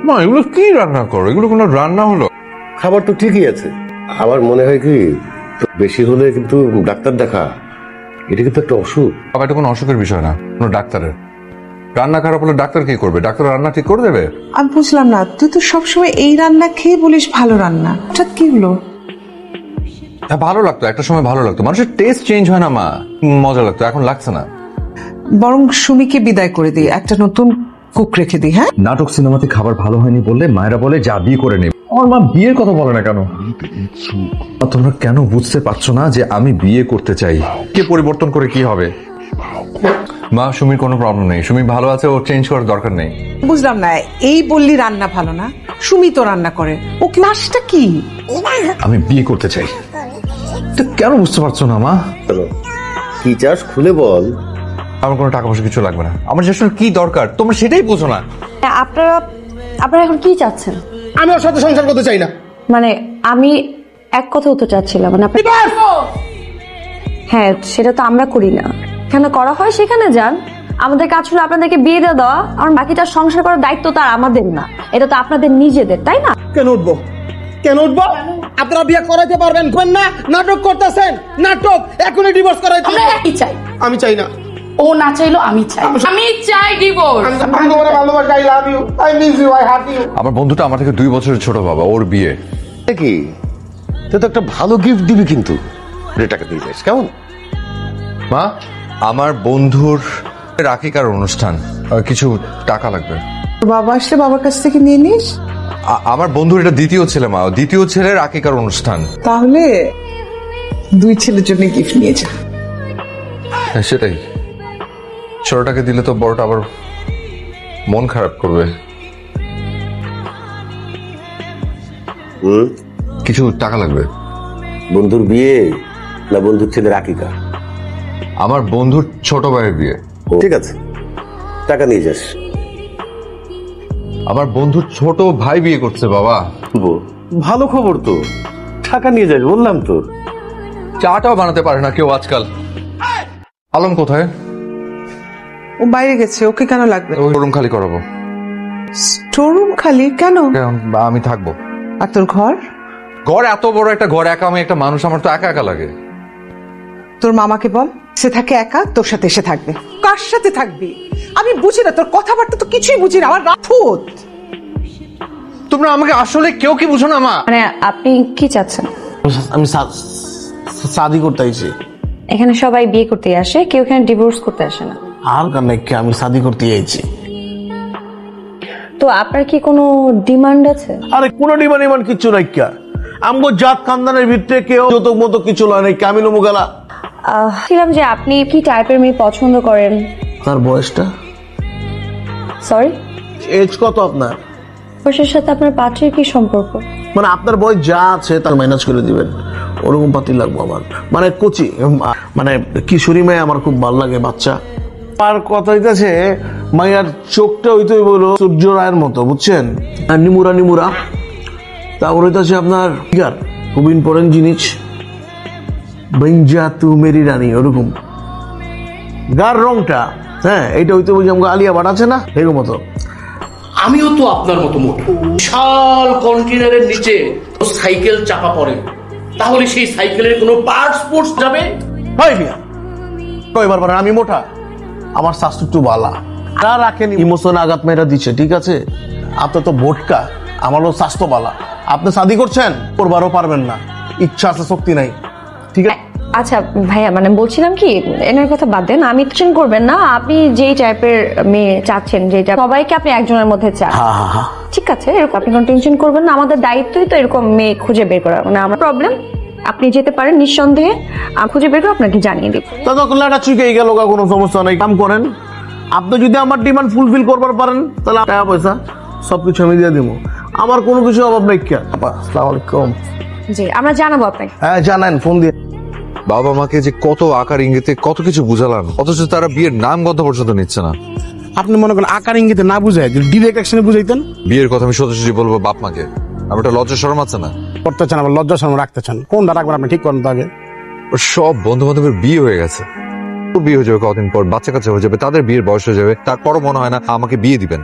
মা এগুলো কি রান্না করো? এগুলো কোনো রান্না হলো? খাবার তো ঠিকই আছে, আমার মনে হয় কি বেশি হলে কিন্তু ডাক্তার দেখা, এটা কিন্তু একটা অসুখ। বাবা এটা কোনো অসুখের বিষয় না, কোনো ডাক্তারের। রান্না খারাপ হলে ডাক্তার কি করবে? ডাক্তার রান্না ঠিক করে দেবে? আমি বুঝলাম না, তুই তো সবসময় এই রান্না খেয়ে বলিস ভালো রান্না, হঠাৎ কি হলো? হ্যাঁ ভালো লাগতো, একটা সময় ভালো লাগতো, মানুষের টেস্ট চেঞ্জ হয় না মা, মজা লাগতো, এখন লাগছে না। বরং সুমিকে বিদায় করে দিই, একটা নতুন কুক রেখে দিই। হ্যাঁ, নাটক সিনেমাতে খাবার ভালো হয়নি বললে মায়েরা বলে যা বিয়ে করে নেবে। আমার মা বিয়ের কথা বলে না কেন? তোমরা কেন বুঝতে পারছো না যে আমি বিয়ে করতে চাই? কে পরিবর্তন করে কি হবে? মা সুমির কোনো প্রবলেম নেই, সুমি ভালো আছে, ও চেঞ্জ করার দরকার নেই। বুঝলাম না, এই বললি রান্না ভালো না, সুমি তো রান্না করে, ও ক্লাসটা কি? আমি বিয়ে করতে চাই। এটা কেন বুঝতে পারছো না মা? কি চাস খুলে বল। আমার কোনো টাকা পয়সা কিছু লাগবে না, আমার যে আসলে কি দরকার তোমরা সেটাই বোঝো না। আপনারা এখন কি চাচ্ছেন? আমি ওর সাথে সংসার করতে চাই না। মানে আমি এক কথা হতে চাচ্ছিলাম, মানে হ্যাঁ সেটা তো আমরা করি না, এখানে করা হয় সেখানে যান। আমাদের কাজ হলো আপনাদেরকে বিয়ে দিয়ে দেওয়া, আর বাকিটা সংসার করার দায়িত্ব তো আর আমাদের না, এটা তো আপনাদের নিজেদের, তাই না? কেন উঠবো? কেন উঠবো? আপনারা বিয়ে করাইতে পারবেন না? নাটক করতেছেন, নাটক। এখনই ডিভোর্স করাইতে। আমরা একই চাই। আমি চাই না। ও না চাইলো আমি চাই, আমি চাই ডিভোর্স। আমি তোমার ভালোবাসি, I love you, I miss you, I hurt you. আমার বন্ধুটা আমার থেকে 2 বছরের ছোট বাবা, ওর বিয়ে। কি তুই তো একটা ভালো গিফট দিবি, কিন্তু টাকা দিয়ে যাস কেমন? মা আমার বন্ধুর রাখিকার অনুষ্ঠান, কিছু টাকা লাগবে। তোর বাবা আসলে বাবার কাছ থেকে নিয়ে নিস। আমার বন্ধুর এটা দ্বিতীয় ছেলে মা, দ্বিতীয় ছেলের রাখিকার অনুষ্ঠান। তাহলে 2 ছেলের জন্য গিফট নিয়ে যা। হ্যাঁ সেটাই, ছোটটাকে দিলে তো বড়টা আবার মন খারাপ করবে। কিছু টাকা লাগবে। বন্ধুর বিয়ে না বন্ধুর ছেলে রাখিকা? আমার বন্ধুর ছোট ভাইয়ের বিয়ে। ঠিক আছে, টাকা নিয়ে যাস। আমার বন্ধুর ছোট ভাই বিয়ে করছে বাবা। ভালো খবর তো, টাকা নিয়ে যাস বললাম তো। চাটাও বানাতে পারে না কেউ আজকাল। আলম কোথায়? ও বাইরে গেছে, ওকে কেন লাগবে? ওই রুম খালি করাবো। স্টোররুম খালি কেন? আমি থাকবো। আর তোর ঘর? ঘর এত বড় একটা ঘর, একা আমি একটা মানুষ, আমার তো একা একা লাগে। তোর মামাকে বল সে থাকে একা, তোর সাথে এসে থাকবে। কার সাথে থাকবি আমি বুঝি না, তোর কথাবার্তা তো কিছুই বুঝি না, আমার রাফুত। তোমরা আমাকে আসলে কেউ কি বুঝো না মা? মানে আপনি কি চাচ্ছেন? আমি শাদি করতে আইছি। এখানে সবাই বিয়ে করতে আসে, কেউ এখানে ডিভোর্স করতে আসে না। আর কারণ আমি শাদি করতে আইছি। তো আপনার কি কোনো ডিমান্ড আছে? আরে কোনো ডিমান্ড কিচ্ছু নাই। আমগো জাত খানদানের ভিতরে কেউ যতক মতো কিছু লয় নাই। কামিল মুগালা ছিলাম যে আপনি কি টাইপের মেয়ে পছন্দ করেন? তার বয়সটা? সরি, এজ কত আপনার? বয়সের সাথে আপনার পাত্রের কি সম্পর্ক? মানে আপনার বয়স যা আছে তার ম্যানেজ করে দিবেন, ওরকম পাতি লাগবো আমার। মানে কচি, মানে কিশোরী মেয়ে আমার খুব ভালো লাগে, বাচ্চা। আর কথা হইতেছে মাইয়ার চোখটা হইতে বলো সূর্য রায়ের মতো, বুঝছেন? আর নিমুরা নিমুরা। তারপর হইতেছে আপনার ফিগার খুব ইম্পর্টেন্ট জিনিস, বেঞ্জা তু মেরি রানী, ওরকম। গার রংটা, হ্যাঁ এইটা হইতে বলছি আমাকে আলিয়া ভাট আছে না, এরকম মতো। আমিও তো আপনার মতো মোটা, বিশাল কন্টেনারের নিচে সাইকেল চাপা পড়ে, তাহলে সেই সাইকেলের কোনো পার্টস যাবে? কয়বার বলেন আমি মোটা? আমার স্বাস্থ্য একটু বালা না রাখেন, ইমোশন আঘাত মেয়েরা দিচ্ছে, ঠিক আছে? আপনার তো ভোটকা, আমারও স্বাস্থ্য বালা। আপনি শাদি করছেন, করবারও পারবেন না, ইচ্ছা আছে শক্তি নাই, ঠিক আছে? আচ্ছা ভাইয়া, মানে বলছিলাম কি, এনার কথা বাদ দেন, আমি টেনশন করবেন না। আপনি যেই টাইপের মেয়ে চাচ্ছেন, যেটা সবাইকে আপনি একজনের মধ্যে চান, ঠিক আছে, এরকম আপনি কোনো টেনশন করবেন না। আমাদের দায়িত্বই তো এরকম মেয়ে খুঁজে বের করা, মানে আমার প্রবলেম আপনি যেতে পারেন নিঃসন্দেহে, খুঁজে বের করে আপনাকে জানিয়ে দিব। ততক্ষণ লাটা চুকেই গেল, কোনো সমস্যা নেই। কাম করেন, আপনি যদি আমার ডিমান্ড ফুলফিল করবার পারেন তাহলে টাকা পয়সা সবকিছু আমি দিয়ে দিব, আমার কোনো কিছু অভাব নাই। আসসালামু আলাইকুম। জি, আমরা জানাবো আপনাকে। হ্যাঁ জানান, ফোন দিয়ে। বাবা মাকে যে কত আকার ইঙ্গিতে কত কিছু বুঝালাম, অথচ তারা বিয়ের নাম গন্ধ পর্যন্ত নিচ্ছে না। আপনি মনে করেন আকার ইঙ্গিতে না বুঝাই, ডিরেক্ট অ্যাকশনে বুঝাইতেন। বিয়ের কথা আমি সোজাসুজি বলবো বাপ মাকে, আমার একটা লজ্জা শরম আছে না? করতে চান আবার লজ্জা শরম রাখতে চান, কোনটা রাখবেন আপনি ঠিক করেন তো আগে। ওর সব বন্ধু বান্ধবের বিয়ে হয়ে গেছে, ওর বিয়ে হয়ে যাবে কদিন পর, বাচ্চা কাচ্চা হয়ে যাবে, তাদের বিয়ের বয়স হয়ে যাবে, তারপরও মনে হয় না আমাকে বিয়ে দিবেন।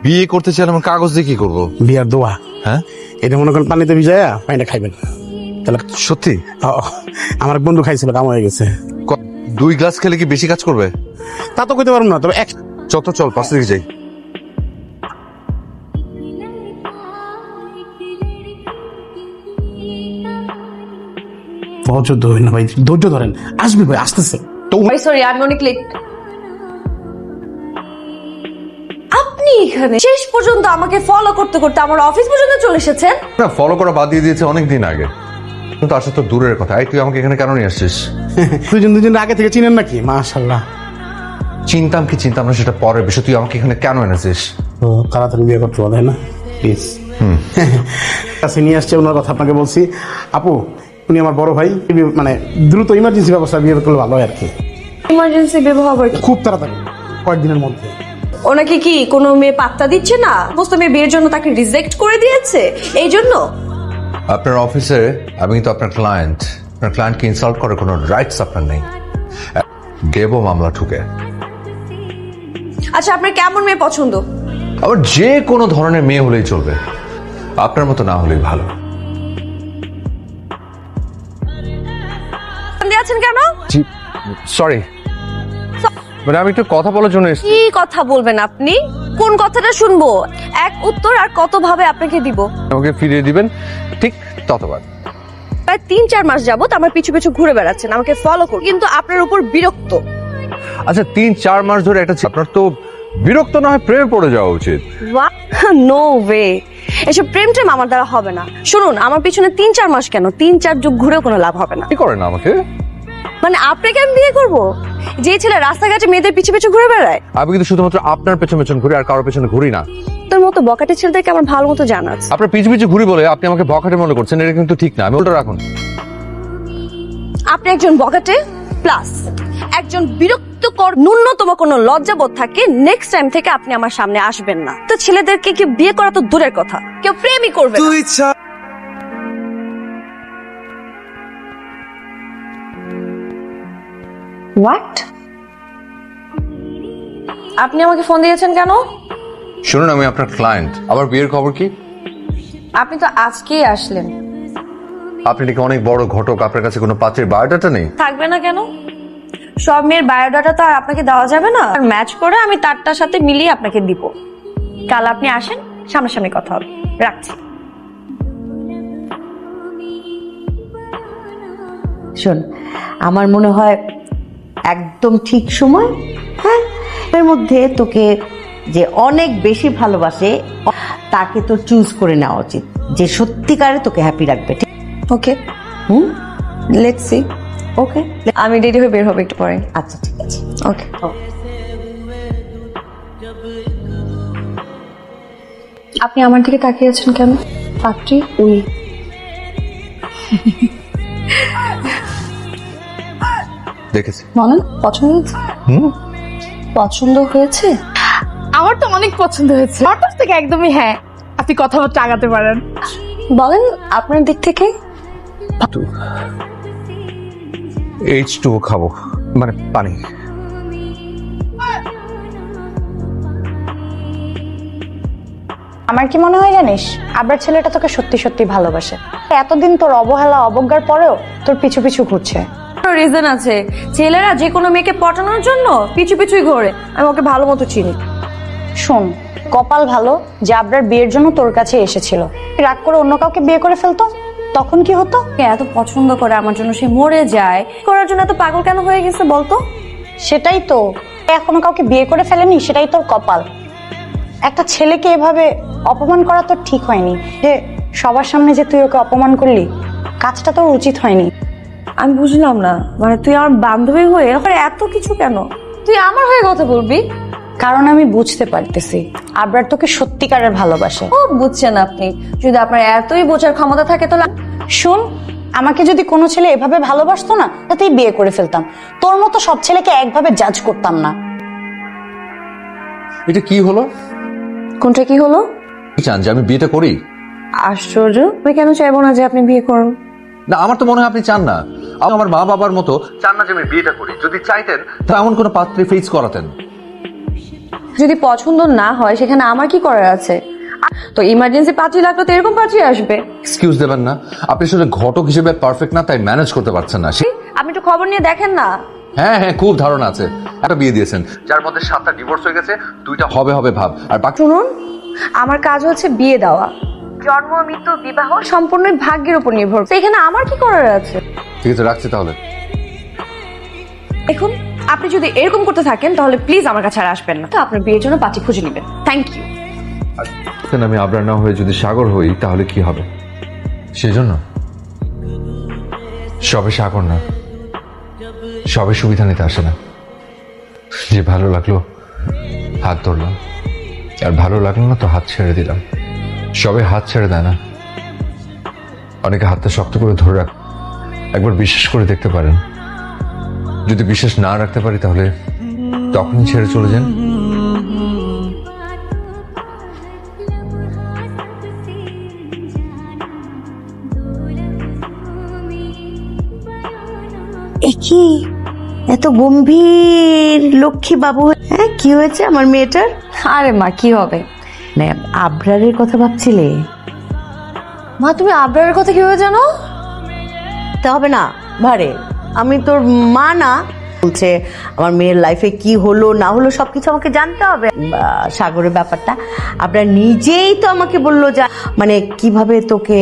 বিয়ে করতে চাইলে আমার কাগজ দিয়ে কি করবো? বিয়ার দোয়া, হ্যাঁ, এটা মনে করেন পানিতে ভিজায়া পানিটা খাইবেন। তাহলে সত্যি? আমার এক বন্ধু খাইছিল, কাম হয়ে গেছে। 2 গ্লাস খেলে কি বেশি কাজ করবে? তা তো কইতে পারবো না, তবে চল পাশে দিকে যাই। সহযোদ্ধ হবেন না ভাই, ধৈর্য ধরেন, আসবে ভাই, আসতেছে। সরি আমি অনেক লেট। আপনি এখানে শেষ পর্যন্ত আমাকে ফলো করতে করতে আমার অফিস পর্যন্ত চলে এসেছেন। না, ফলো করা বাদ দিয়ে দিয়েছে অনেক দিন আগে, কিন্তু আসলে তো দূরের কথা। তুই আমাকে এখানে কেন নিয়ে আসছিস? দুজন আগে থেকে চিনেন নাকি? মাশাআল্লাহ। চিনতাম কি চিনতাম না সেটা পরের বিষয়, তুই আমাকে এখানে কেন এনেছিস? তো তাড়াতাড়ি বিয়ে করতে বলে না প্লিজ। কাছে নিয়ে আসছে, ওনার কথা আপনাকে বলছি। আপু, উনি আমার বড় ভাই, মানে দ্রুত ইমার্জেন্সি ব্যবস্থা বিয়ে করলে ভালো হয় আর কি। ইমার্জেন্সি বিবাহ আবার কি? খুব তাড়াতাড়ি, কয়েকদিনের মধ্যে। ওনাকে কি কোনো মেয়ে পাত্তা দিচ্ছে না? সমস্ত মেয়ে বিয়ের জন্য তাকে রিজেক্ট করে দিয়েছে, এই জন্য? আপনার অফিসে আমি কিন্তু আপনার ক্লায়েন্টকে ইনসাল্ট করার কোনো রাইটস আপনার নেই। দেব মামলা ঠুকে। আচ্ছা, আপনার কেমন মেয়ে পছন্দ? আবার যে কোনো ধরনের মেয়ে হলেই চলবে, আপনার মতো না হলেই ভালো। আছেন কেন? জি সরি, মানে আমি একটু কথা বলার জন্য এসেছি। কি কথা বলবেন আপনি? কোন কথাটা শুনবো? এক উত্তর আর কত ভাবে আপনাকে দিব? আমাকে ফিরিয়ে দিবেন ঠিক ততবার। প্রায় 3-4 মাস যাবত আমার পিছু পিছু ঘুরে বেড়াচ্ছেন, আমাকে ফলো করুন, কিন্তু আপনার উপর বিরক্ত। আচ্ছা 3-4 মাস ধরে একটা আপনার তো বিরক্ত না হয় প্রেমে পড়ে যাওয়া উচিত। নো ওয়ে, এসব প্রেম টেম আমার দ্বারা হবে না। শুনুন, আমার পিছনে 3-4 মাস কেন, 3-4 যুগ ঘুরেও কোনো লাভ হবে না। কি করেন আমাকে? মানে আপনাকে আমি বিয়ে করব? যে ছেলে রাস্তাঘাটে মেয়েদের পিছু পিছু ঘুরে বেড়ায়? আমি কিন্তু শুধুমাত্র আপনার পেছন পেছন ঘুরি, আর কারোর পেছনে ঘুরি না। তোর মতো বকাটে ছেলেদেরকে আমার ভালো মতো জানা আছে। আপনার পিছু পিছু ঘুরি বলে আপনি আমাকে বখাটে মনে করছেন, এটা কিন্তু ঠিক না। আমি ওটা রাখুন। আপনি একজন বকাটে প্লাস একজন বিরক্তকর, ন্যূনতম কোনো লজ্জাবোধ থাকে, নেক্সট টাইম থেকে আপনি আমার সামনে আসবেন না। তো ছেলেদেরকে কি বিয়ে করা তো দূরের কথা, কেউ প্রেমই করবে না। হোয়াট? আপনি আমাকে ফোন দিয়েছেন কেন? শুনুন, আমি আপনার ক্লায়েন্ট। আবার বিয়ের খবর কি? আপনি তো আজকেই আসলেন। আপনি নাকি অনেক বড় ঘটক, আপনার কাছে কোনো পাত্রের বায়োডাটা নেই? থাকবে না কেন? সব মেয়ের বায়োডাটা তো আর আপনাকে দেওয়া যাবে না। ম্যাচ করে আমি তারটার সাথে মিলিয়ে আপনাকে দিব। কাল আপনি আসেন, সামনাসামনি কথা হবে। রাখছি। শোন, আমার মনে হয় একদম ঠিক সময়, হ্যাঁ, এর মধ্যে তোকে যে অনেক বেশি ভালোবাসে তাকে তোর চুজ করে নেওয়া উচিত, যে সত্যিকারে তোকে হ্যাপি রাখবে। ঠিক? ওকে, লেটস সি। ওকে, আমি রেডি হয়ে বের হবো একটু পরে। আচ্ছা ঠিক আছে, ওকে। আপনি আমার দিকে তাকিয়ে আছেন কেন? পাত্রী উনি। দেখেছি। বলেন, পছন্দ হয়েছে? পছন্দ হয়েছে? আমার তো অনেক পছন্দ হয়েছে, হঠাৎ থেকে একদমই। হ্যাঁ, আপনি কথাবার্তা আগাতে পারেন। বলেন আপনার দিক থেকে। H2O খাবো, মানে পানি। আমার কি মনে হয় জানিস, আবার ছেলেটা তোকে সত্যি সত্যি ভালোবাসে। এতদিন তোর অবহেলা অবজ্ঞার পরেও তোর পিছু পিছু ঘুরছে। রিজন আছে, ছেলেরা যে কোনো মেয়েকে পটানোর জন্য পিছু পিছুই ঘোরে। আমি ওকে ভালো মতো চিনি। শোন, কপাল ভালো যে আবরার বিয়ের জন্য তোর কাছে এসেছিল। রাগ করে অন্য কাউকে বিয়ে করে ফেলতো, তখন কি হতো? এত পছন্দ করে আমার জন্য সে মরে যায়, করার জন্য এত পাগল কেন হয়ে গেছে বলতো? সেটাই তো, এখনো কাউকে বিয়ে করে ফেলেনি, সেটাই তোর কপাল। একটা ছেলেকে এভাবে অপমান করা তোর ঠিক হয়নি। যে সবার সামনে যে তুই ওকে অপমান করলি, কাজটা তোর উচিত হয়নি। আমি বুঝলাম না, মানে তুই আমার বান্ধবী হয়ে এত কিছু কেন? তুই আমার হয়ে কথা বলবি? কারণ আমি বুঝতে পারতেছি আবরার তোকে সত্যিকারের ভালোবাসে। ও বুঝছেন আপনি? যদি আপনার এতই বোঝার ক্ষমতা থাকে তাহলে শোন, আমাকে যদি কোনো ছেলে এভাবে ভালোবাসতো না, তাতেই বিয়ে করে ফেলতাম। তোর মতো সব ছেলেকে একভাবে জাজ করতাম না। এটা কি হলো? কোনটা কি হলো? চান যে আমি বিয়েটা করি? আশ্চর্য, আমি কেন চাইবো না যে আপনি বিয়ে করুন? না, আমার তো মনে হয় আপনি চান না। আমার মা বাবার মতো চান না যে আমি বিয়েটা করি। যদি চাইতেন তাহলে এমন কোনো পাত্রে ফেস করাতেন। যদি পছন্দ না হয় সেখানে আমার কি করার আছে? তো ইমার্জেন্সি পাত্রী লাগলো তো এরকম পাত্রী আসবে। এক্সকিউজ দেবেন না, আপনি আসলে ঘটক হিসেবে পারফেক্ট না, তাই ম্যানেজ করতে পারছেন না। আপনি একটু খবর নিয়ে দেখেন না। হ্যাঁ হ্যাঁ, খুব ধারণা আছে। একটা বিয়ে দিয়েছেন যার মধ্যে 7টা ডিভোর্স হয়ে গেছে, 2টা হবে হবে ভাব, আর বাকি। শুনুন, আমার কাজ হচ্ছে বিয়ে দেওয়া। জন্ম, মৃত্যু, বিবাহ সম্পূর্ণ ভাগ্যের উপর নির্ভর। এখানে আমার কি করার আছে? ঠিক আছে, রাখছি তাহলে। দেখুন, আপনি যদি এরকম করতে থাকেন তাহলে প্লিজ আমার কাছে আর আসবেন না। তো আপনার বিয়ের জন্য পাত্রী খুঁজে নেবেন। Thank you. আমি আবরার না হয়ে যদি সাগর হই তাহলে কি হবে? সেজন্য সবে সাগর না, সবে সুবিধা নিতে আসে না। যে ভালো লাগলো হাত ধরলাম, আর ভালো লাগলো না তো হাত ছেড়ে দিলাম। সবে হাত ছেড়ে দেয় না, অনেকে হাতটা শক্ত করে ধরে রাখ। একবার বিশ্বাস করে দেখতে পারেন, যদি বিশ্বাস না রাখতে পারি তাহলে তখনই ছেড়ে চলে যান। কি এত গম্ভীর লক্ষ্মী বাবু? হ্যাঁ, কি হয়েছে আমার মেয়েটার? আরে মা, কি হবে? না, আবরারের কথা ভাবছিলে? মা, তুমি আবরারের কথা কিভাবে জানো? তা হবে না ভারে, আমি তোর মা না। বলছে আমার মেয়ের লাইফে কি হলো না হলো সবকিছু আমাকে জানতে হবে। সাগরের ব্যাপারটা আপনার নিজেই তো আমাকে বললো যে মানে কিভাবে তোকে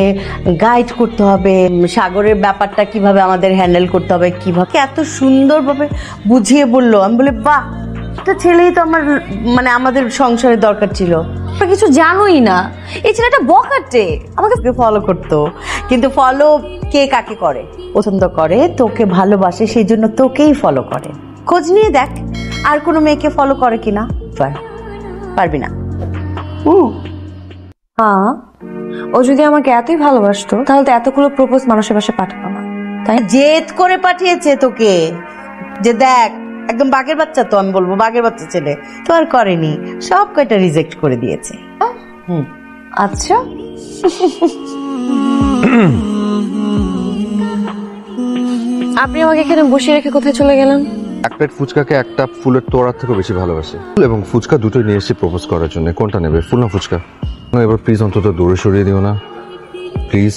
গাইড করতে হবে, সাগরের ব্যাপারটা কিভাবে আমাদের হ্যান্ডেল করতে হবে, কিভাবে এত সুন্দরভাবে বুঝিয়ে বললো। আমি বলে বাহ, একটা ছেলেই তো আমার মানে আমাদের সংসারে দরকার ছিল। কিছু জানোই না, এই ছেলেটা বখাটে। আমাকে ফলো করতো, কিন্তু ফলো কে কাকে করে? পছন্দ করে, তোকে ভালোবাসে, সেই জন্য তোকেই ফলো করে। খোঁজ নিয়ে দেখ আর কোনো মেয়েকে ফলো করে কিনা। পারবি না। হ্যাঁ, ও যদি আমাকে এতই ভালোবাসতো তাহলে তো এতগুলো প্রপোজ মানুষের বাসায় পাঠাতো না। তাই জেদ করে পাঠিয়েছে তোকে, যে দেখ একদম বাঘের বাচ্চা। তো আমি বলবো বাঘের বাচ্চা ছেলে তো আর করেনি, সব কয়টা রিজেক্ট করে দিয়েছে। আচ্ছা, আপনি আমাকে এখানে বসিয়ে রেখে কোথায় চলে গেলেন? এক প্লেট ফুচকাকে একটা ফুলের তোড়ার থেকে বেশি ভালোবাসে, এবং ফুচকা দুটোই নিয়ে এসে প্রপোজ করার জন্য। কোনটা নেবে, ফুল না ফুচকা? এবার প্লিজ অন্তত দূরে সরিয়ে দিও না please.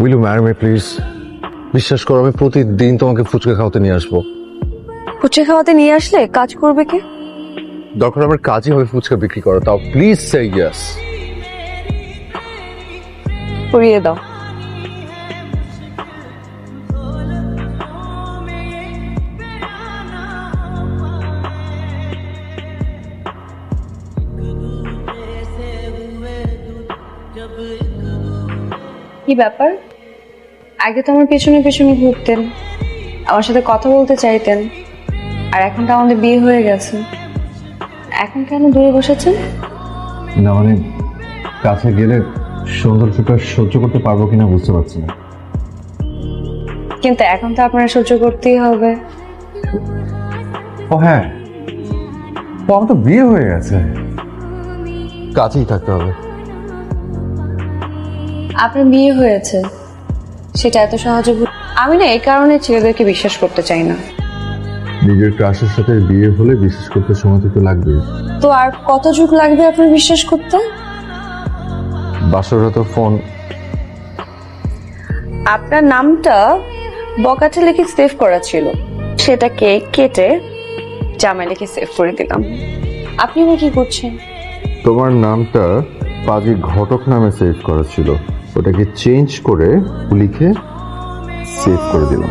Will you marry me please? বিশ্বাস করো, আমি প্রতিদিন তোমাকে ফুচকা খাওয়াতে নিয়ে আসবো। ফুচকা খাওয়াতে নিয়ে আসলে কাজ করবে কে? দরকার আমার কাজই হবে ফুচকা বিক্রি করা, তাও প্লিজ সে ইয়েস। করিয়ে দাও। কি ব্যাপার? আগে তো আমার পেছনে পেছনে ঘুরতেন, আমার সাথে কথা বলতে চাইতেন, আর এখন তো আমাদের বিয়ে হয়ে গেছে, এখন কেন দূরে বসেছেন? না মানে কাছে গেলে সৌন্দর্যটা সহ্য করতে পারবো কিনা বুঝতে পারছি না। কিন্তু এখন তো আপনারা সহ্য করতেই হবে। ও হ্যাঁ, ও আমার তো বিয়ে হয়ে গেছে, কাছেই থাকতে হবে। আপনার বিয়ে হয়েছে সেটা এত সহজে আমি না এই কারণে ছেলেদেরকে বিশ্বাস করতে চাই না। নিজের ক্রাশের সাথে বিয়ে হলে বিশ্বাস করতে সময় তো লাগবে। তো আর কত যুগ লাগবে আপনার বিশ্বাস করতে? বাসররাত ফোন। আপনার নামটা বকাটে লিখে সেভ করা ছিল, সেটাকে কেটে জামাই লিখে সেভ করে দিলাম। আপনি আমার কি করছেন? তোমার নামটা পাজি ঘটক নামে সেভ করা ছিল, ওটাকে চেঞ্জ করে লিখে সেভ করে দিলাম।